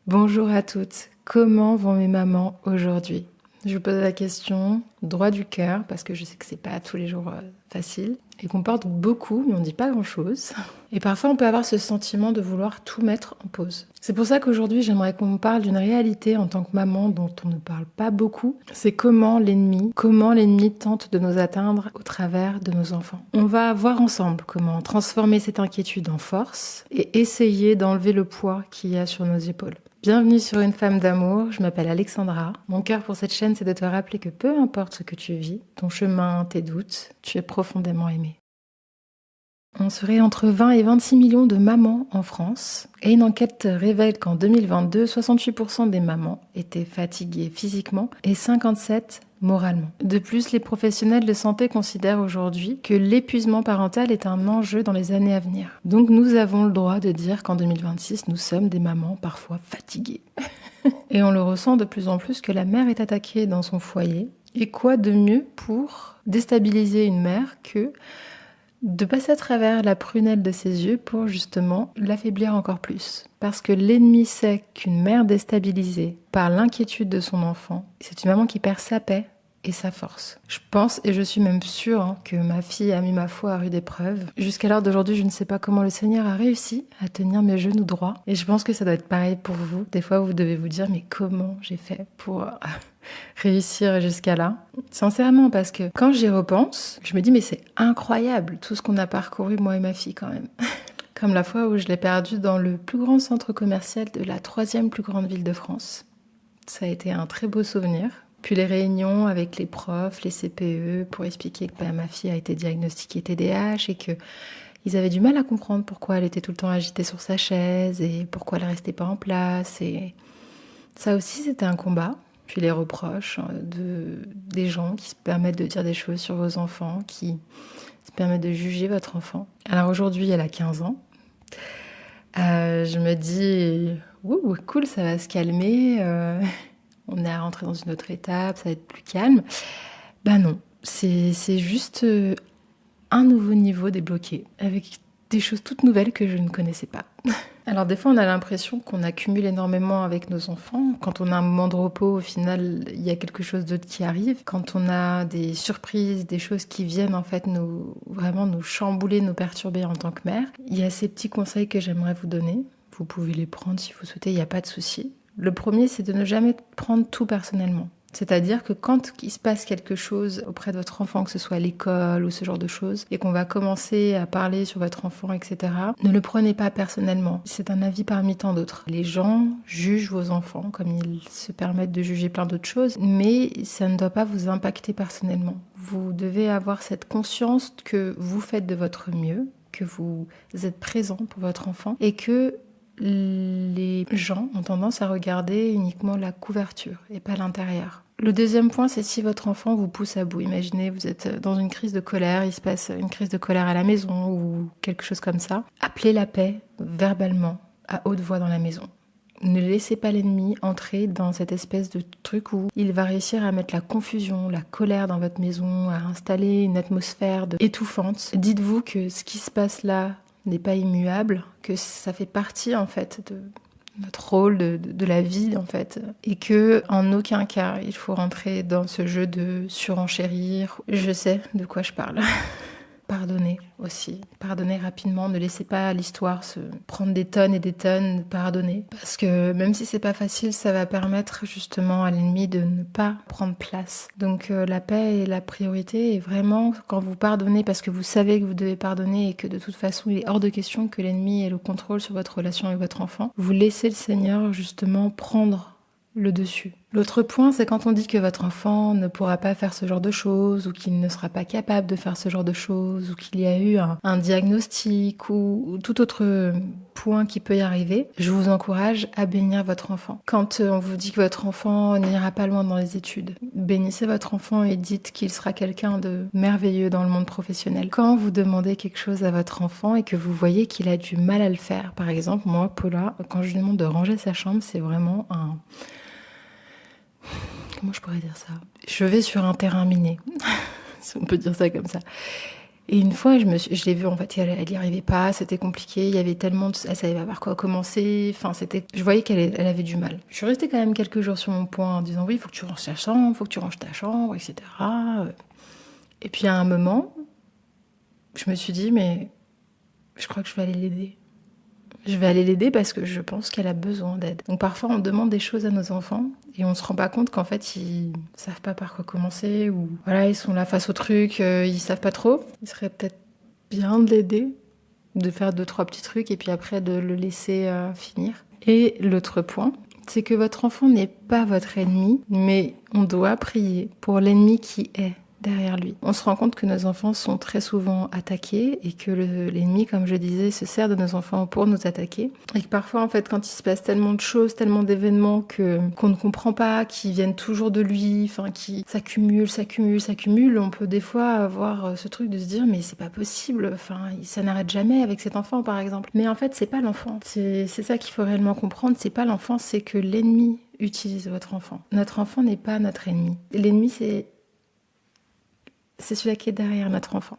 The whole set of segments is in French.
Bonjour à toutes, comment vont mes mamans aujourd'hui? Je vous pose la question droit du cœur parce que je sais que c'est pas tous les jours facile et qu'on porte beaucoup mais on dit pas grand-chose. Et parfois on peut avoir ce sentiment de vouloir tout mettre en pause. C'est pour ça qu'aujourd'hui j'aimerais qu'on parle d'une réalité en tant que maman dont on ne parle pas beaucoup. C'est comment l'ennemi tente de nous atteindre au travers de nos enfants. On va voir ensemble comment transformer cette inquiétude en force et essayer d'enlever le poids qu'il y a sur nos épaules. Bienvenue sur Une femme d'amour, je m'appelle Alexandra. Mon cœur pour cette chaîne, c'est de te rappeler que peu importe ce que tu vis, ton chemin, tes doutes, tu es profondément aimée. On serait entre 20 et 26 millions de mamans en France et une enquête révèle qu'en 2022, 68% des mamans étaient fatiguées physiquement et 57% moralement. De plus, les professionnels de santé considèrent aujourd'hui que l'épuisement parental est un enjeu dans les années à venir. Donc nous avons le droit de dire qu'en 2026, nous sommes des mamans parfois fatiguées. Et on le ressent de plus en plus que la mère est attaquée dans son foyer. Et quoi de mieux pour déstabiliser une mère que de passer à travers la prunelle de ses yeux pour justement l'affaiblir encore plus. Parce que l'ennemi sait qu'une mère déstabilisée par l'inquiétude de son enfant, c'est une maman qui perd sa paix et sa force. Je pense et je suis même sûre que ma fille a mis ma foi à rude épreuve. Jusqu'à l'heure d'aujourd'hui, je ne sais pas comment le Seigneur a réussi à tenir mes genoux droits. Et je pense que ça doit être pareil pour vous. Des fois, vous devez vous dire, mais comment j'ai fait pour réussir jusqu'à là? Sincèrement, parce que quand j'y repense, je me dis, mais c'est incroyable tout ce qu'on a parcouru, moi et ma fille quand même. Comme la fois où je l'ai perdue dans le plus grand centre commercial de la 3e plus grande ville de France. Ça a été un très beau souvenir. Puis les réunions avec les profs, les CPE, pour expliquer que ma fille a été diagnostiquée TDAH et qu'ils avaient du mal à comprendre pourquoi elle était tout le temps agitée sur sa chaise et pourquoi elle restait pas en place. Et ça aussi, c'était un combat. Puis les reproches des gens qui se permettent de dire des choses sur vos enfants, qui se permettent de juger votre enfant. Alors aujourd'hui, elle a 15 ans. Je me dis, ouh, cool, ça va se calmer. On est rentré dans une autre étape, ça va être plus calme. Ben non, c'est juste un nouveau niveau débloqué, avec des choses toutes nouvelles que je ne connaissais pas. Alors des fois, on a l'impression qu'on accumule énormément avec nos enfants. Quand on a un moment de repos, au final, il y a quelque chose d'autre qui arrive. Quand on a des surprises, des choses qui viennent en fait vraiment nous chambouler, nous perturber en tant que mère, il y a ces petits conseils que j'aimerais vous donner. Vous pouvez les prendre si vous souhaitez, il n'y a pas de souci. Le premier, c'est de ne jamais prendre tout personnellement. C'est-à-dire que quand il se passe quelque chose auprès de votre enfant, que ce soit à l'école ou ce genre de choses, et qu'on va commencer à parler sur votre enfant, etc., ne le prenez pas personnellement. C'est un avis parmi tant d'autres. Les gens jugent vos enfants comme ils se permettent de juger plein d'autres choses, mais ça ne doit pas vous impacter personnellement. Vous devez avoir cette conscience que vous faites de votre mieux, que vous êtes présent pour votre enfant, et que les gens ont tendance à regarder uniquement la couverture et pas l'intérieur. Le deuxième point, c'est si votre enfant vous pousse à bout. Imaginez, vous êtes dans une crise de colère, il se passe une crise de colère à la maison ou quelque chose comme ça. Appelez la paix verbalement, à haute voix dans la maison. Ne laissez pas l'ennemi entrer dans cette espèce de truc où il va réussir à mettre la confusion, la colère dans votre maison, à installer une atmosphère étouffante. Dites-vous que ce qui se passe là n'est pas immuable, que ça fait partie en fait de notre rôle de la vie en fait, et que en aucun cas il faut rentrer dans ce jeu de surenchérir. Je sais de quoi je parle. Pardonnez aussi, pardonnez rapidement, ne laissez pas l'histoire se prendre des tonnes et des tonnes, pardonnez. Parce que même si c'est pas facile, ça va permettre justement à l'ennemi de ne pas prendre place. Donc la paix est la priorité et vraiment quand vous pardonnez parce que vous savez que vous devez pardonner et que de toute façon il est hors de question que l'ennemi ait le contrôle sur votre relation avec votre enfant, vous laissez le Seigneur justement prendre le dessus. L'autre point, c'est quand on dit que votre enfant ne pourra pas faire ce genre de choses ou qu'il ne sera pas capable de faire ce genre de choses ou qu'il y a eu un diagnostic ou tout autre point qui peut y arriver, je vous encourage à bénir votre enfant. Quand on vous dit que votre enfant n'ira pas loin dans les études, bénissez votre enfant et dites qu'il sera quelqu'un de merveilleux dans le monde professionnel. Quand vous demandez quelque chose à votre enfant et que vous voyez qu'il a du mal à le faire, par exemple, moi, Paula, quand je lui demande de ranger sa chambre, c'est vraiment un... Comment je pourrais dire ça? Je vais sur un terrain miné, si on peut dire ça comme ça. Et une fois, je l'ai vue, en fait, elle n'y arrivait pas, c'était compliqué, il y avait tellement elle savait pas par quoi commencer, enfin, je voyais elle avait du mal. Je suis restée quand même quelques jours sur mon point en disant, oui, il faut que tu ranges ta chambre, il faut que tu ranges ta chambre, etc. Et puis, à un moment, je me suis dit, mais je crois que je vais aller l'aider. Je vais aller l'aider parce que je pense qu'elle a besoin d'aide. Donc parfois, on demande des choses à nos enfants et on se rend pas compte qu'en fait, ils savent pas par quoi commencer ou voilà, ils sont là face au truc, ils savent pas trop. Il serait peut-être bien de l'aider, de faire 2-3 petits trucs et puis après de le laisser finir. Et l'autre point, c'est que votre enfant n'est pas votre ennemi, mais on doit prier pour l'ennemi qui est derrière lui. On se rend compte que nos enfants sont très souvent attaqués et que l'ennemi, comme je disais, se sert de nos enfants pour nous attaquer. Et que parfois, en fait, quand il se passe tellement de choses, tellement d'événements qu'on ne comprend pas, qui viennent toujours de lui, enfin, qui s'accumulent, on peut des fois avoir ce truc de se dire, mais c'est pas possible, enfin, ça n'arrête jamais avec cet enfant, par exemple. Mais en fait, c'est pas l'enfant. C'est ça qu'il faut réellement comprendre. C'est pas l'enfant, c'est que l'ennemi utilise votre enfant. Notre enfant n'est pas notre ennemi. L'ennemi, c'est celui qui est derrière notre enfant,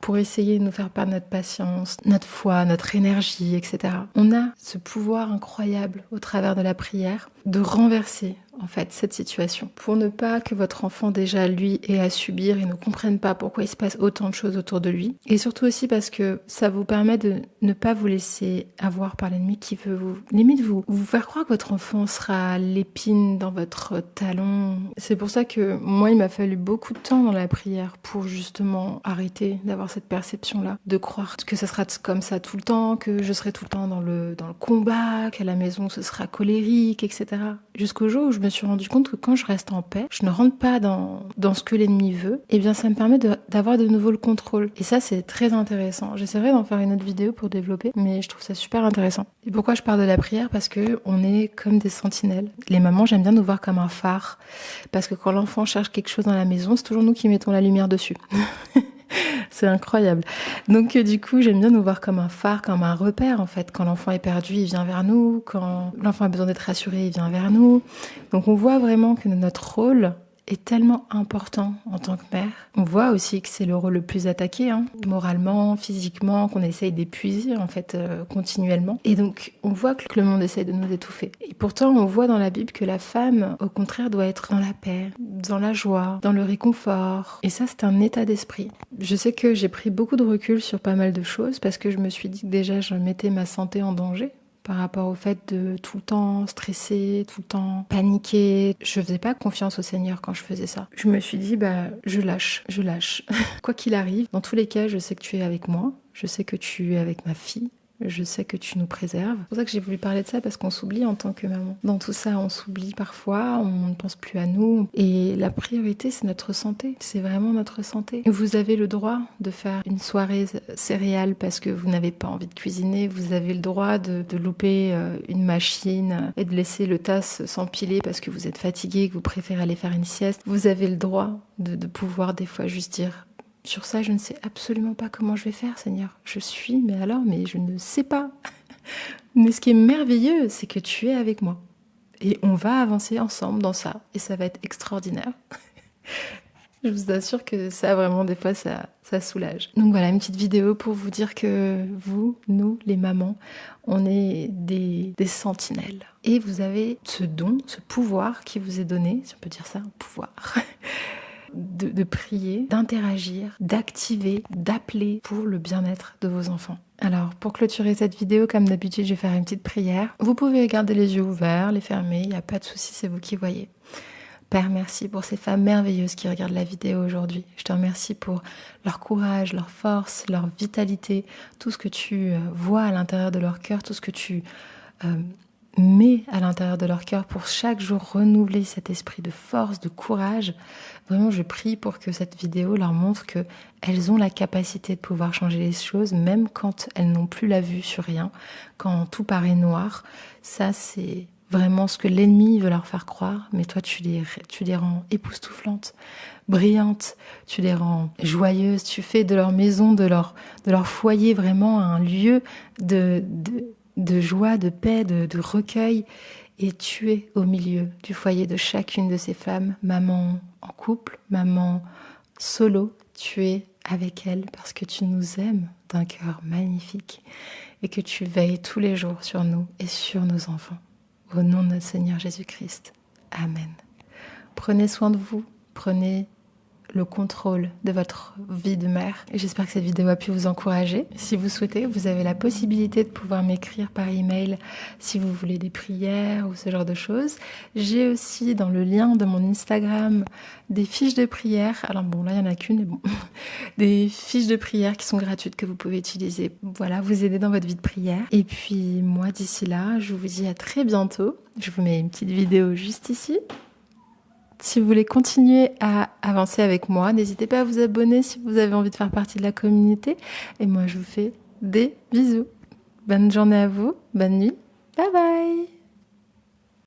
pour essayer de nous faire perdre notre patience, notre foi, notre énergie, etc. On a ce pouvoir incroyable au travers de la prière de renverser en fait cette situation pour ne pas que votre enfant déjà lui ait à subir et ne comprenne pas pourquoi il se passe autant de choses autour de lui. Et surtout aussi parce que ça vous permet de ne pas vous laisser avoir par l'ennemi qui veut vous faire croire que votre enfant sera l'épine dans votre talon. C'est pour ça que moi il m'a fallu beaucoup de temps dans la prière pour justement arrêter d'avoir cette perception-là, de croire que ça sera comme ça tout le temps, que je serai tout le temps dans le combat, qu'à la maison ce sera colérique, etc. Jusqu'au jour où je me suis rendu compte que quand je reste en paix, je ne rentre pas dans ce que l'ennemi veut, et bien ça me permet d'avoir de nouveau le contrôle. Et ça, c'est très intéressant. J'essaierai d'en faire une autre vidéo pour développer, mais je trouve ça super intéressant. Et pourquoi je parle de la prière? Parce que on est comme des sentinelles. Les mamans, j'aime bien nous voir comme un phare, parce que quand l'enfant cherche quelque chose dans la maison, c'est toujours nous qui mettons la lumière dessus. C'est incroyable. Donc du coup, j'aime bien nous voir comme un phare, comme un repère en fait. Quand l'enfant est perdu, il vient vers nous. Quand l'enfant a besoin d'être rassuré, il vient vers nous. Donc on voit vraiment que notre rôle est tellement important en tant que mère. On voit aussi que c'est le rôle le plus attaqué, moralement, physiquement, qu'on essaye d'épuiser en fait continuellement. Et donc on voit que le monde essaye de nous étouffer. Et pourtant on voit dans la Bible que la femme, au contraire, doit être dans la paix, dans la joie, dans le réconfort. Et ça, c'est un état d'esprit. Je sais que j'ai pris beaucoup de recul sur pas mal de choses parce que je me suis dit que déjà je mettais ma santé en danger par rapport au fait de tout le temps stresser, tout le temps paniquer. Je faisais pas confiance au Seigneur quand je faisais ça. Je me suis dit, je lâche. Quoi qu'il arrive, dans tous les cas, je sais que tu es avec moi. Je sais que tu es avec ma fille. Je sais que tu nous préserves. C'est pour ça que j'ai voulu parler de ça, parce qu'on s'oublie en tant que maman. Dans tout ça, on s'oublie parfois, on ne pense plus à nous. Et la priorité, c'est notre santé. C'est vraiment notre santé. Vous avez le droit de faire une soirée céréales parce que vous n'avez pas envie de cuisiner. Vous avez le droit de louper une machine et de laisser le tasse s'empiler parce que vous êtes fatigué, que vous préférez aller faire une sieste. Vous avez le droit de pouvoir des fois juste dire: sur ça, je ne sais absolument pas comment je vais faire, Seigneur. Mais je ne sais pas. Mais ce qui est merveilleux, c'est que tu es avec moi. Et on va avancer ensemble dans ça. Et ça va être extraordinaire. Je vous assure que ça, vraiment, des fois, ça soulage. Donc voilà, une petite vidéo pour vous dire que vous, nous, les mamans, on est des sentinelles. Et vous avez ce don, ce pouvoir qui vous est donné, si on peut dire ça, un pouvoir, de prier, d'interagir, d'activer, d'appeler pour le bien-être de vos enfants. Alors, pour clôturer cette vidéo, comme d'habitude, je vais faire une petite prière. Vous pouvez garder les yeux ouverts, les fermer, il n'y a pas de souci, c'est vous qui voyez. Père, merci pour ces femmes merveilleuses qui regardent la vidéo aujourd'hui. Je te remercie pour leur courage, leur force, leur vitalité, tout ce que tu vois à l'intérieur de leur cœur, tout ce que tu mets à l'intérieur de leur cœur pour chaque jour renouveler cet esprit de force, de courage. Vraiment, je prie pour que cette vidéo leur montre qu'elles ont la capacité de pouvoir changer les choses, même quand elles n'ont plus la vue sur rien, quand tout paraît noir. Ça, c'est vraiment ce que l'ennemi veut leur faire croire, mais toi, tu les rends époustouflantes, brillantes, tu les rends joyeuses, tu fais de leur maison, de leur foyer vraiment un lieu de joie, de paix, de recueil, et tu es au milieu du foyer de chacune de ces femmes, maman en couple, maman solo, tu es avec elle parce que tu nous aimes d'un cœur magnifique et que tu veilles tous les jours sur nous et sur nos enfants. Au nom de notre Seigneur Jésus-Christ. Amen. Prenez soin de vous, prenez le contrôle de votre vie de mère. Et j'espère que cette vidéo a pu vous encourager. Si vous souhaitez, vous avez la possibilité de pouvoir m'écrire par email si vous voulez des prières ou ce genre de choses. J'ai aussi dans le lien de mon Instagram des fiches de prière. Alors bon, là il n'y en a qu'une, mais bon. Des fiches de prière qui sont gratuites que vous pouvez utiliser. Voilà, vous aider dans votre vie de prière. Et puis moi, d'ici là, je vous dis à très bientôt. Je vous mets une petite vidéo juste ici. Si vous voulez continuer à avancer avec moi, n'hésitez pas à vous abonner si vous avez envie de faire partie de la communauté. Et moi, je vous fais des bisous. Bonne journée à vous, bonne nuit, bye bye.